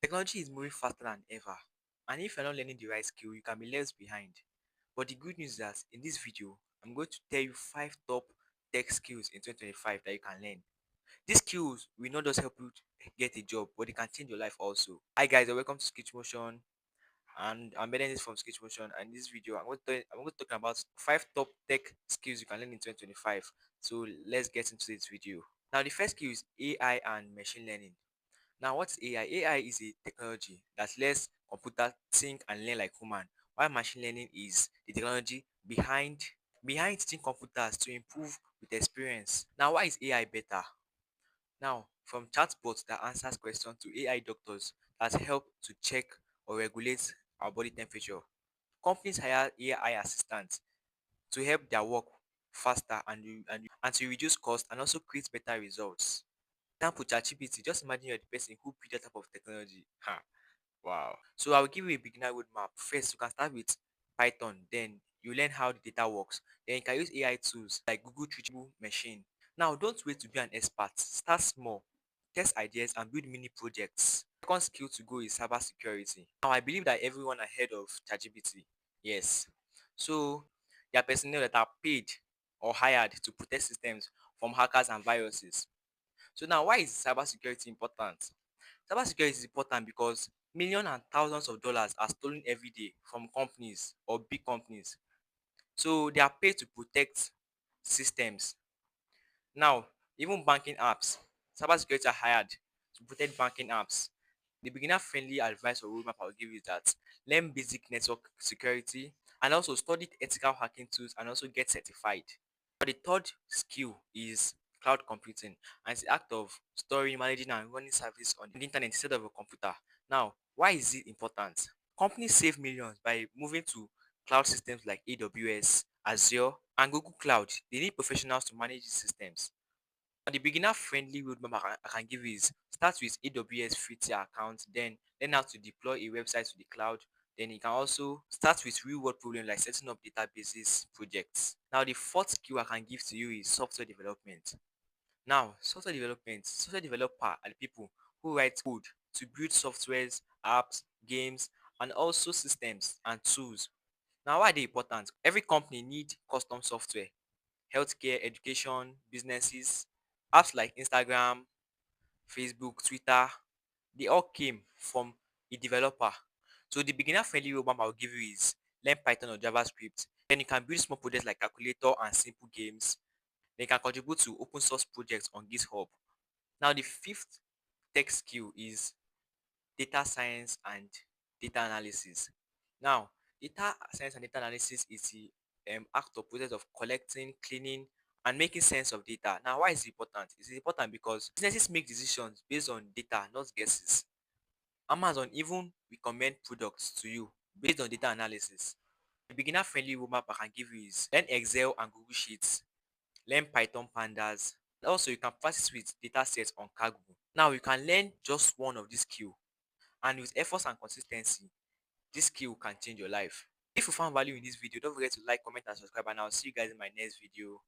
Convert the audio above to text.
Technology is moving faster than ever, and if you're not learning the right skill, you can be left behind. But the good news is that in this video, I'm going to tell you 5 top tech skills in 2025 that you can learn. These skills will not just help you get a job, but they can change your life also. Hi guys, and welcome to Sketch Motion, and I'm Benedict from Sketch Motion. And in this video, I'm going to talk about 5 top tech skills you can learn in 2025. So let's get into this video. Now, the first skill is AI and machine learning. Now, what's AI? AI is a technology that lets computer think and learn like human, while machine learning is the technology behind teaching computers to improve with experience. Now, why is AI better? Now, from chatbots that answers questions to AI doctors that help to check or regulate our body temperature. Companies hire AI assistants to help their work faster and to reduce cost and also create better results. Example, ChatGPT. Just imagine you're the person who built that type of technology. Ha, wow. So I will give you a beginner roadmap. First, you can start with Python. Then you learn how the data works. Then you can use AI tools like Google Teachable Machine. Now, don't wait to be an expert. Start small, test ideas, and build mini projects. Second skill to go is cybersecurity. Now, I believe that everyone ahead of ChatGPT. Yes. So there are personnel that are paid or hired to protect systems from hackers and viruses. So now, why is cybersecurity important? Cybersecurity is important because millions and thousands of dollars are stolen every day from companies or big companies. So they are paid to protect systems. Now, even banking apps, cybersecurity are hired to protect banking apps. The beginner-friendly advice or roadmap I'll give you is that learn basic network security and also study ethical hacking tools and also get certified. But the third skill is cloud computing, and it's the act of storing, managing, and running service on the internet instead of a computer. Now, why is it important? Companies save millions by moving to cloud systems like AWS, Azure, and Google Cloud. They need professionals to manage these systems. And the beginner friendly roadmap I can give you is start with AWS free tier account, then learn how to deploy a website to the cloud. Then you can also start with real world problems like setting up databases projects. Now, the fourth skill I can give to you is software development. Now, software developer are the people who write code to build softwares, apps, games, and also systems and tools. Now, why are they important? Every company need custom software, healthcare, education, businesses, apps like Instagram, Facebook, Twitter, they all came from a developer. So the beginner friendly roadmap I'll give you is learn Python or JavaScript. Then you can build small projects like calculator and simple games. Then you can contribute to open source projects on GitHub. Now the fifth tech skill is data science and data analysis. Now, data science and data analysis is the act or process of collecting, cleaning, and making sense of data. Now, why is it important? It's important because businesses make decisions based on data, not guesses. Amazon even recommend products to you based on data analysis. The beginner friendly roadmap I can give you is learn Excel and Google Sheets, learn Python pandas. Also, you can practice with data sets on Kaggle. Now, you can learn just one of these skills, and with efforts and consistency, this skill can change your life. If you found value in this video, don't forget to like, comment, and subscribe. And I'll see you guys in my next video.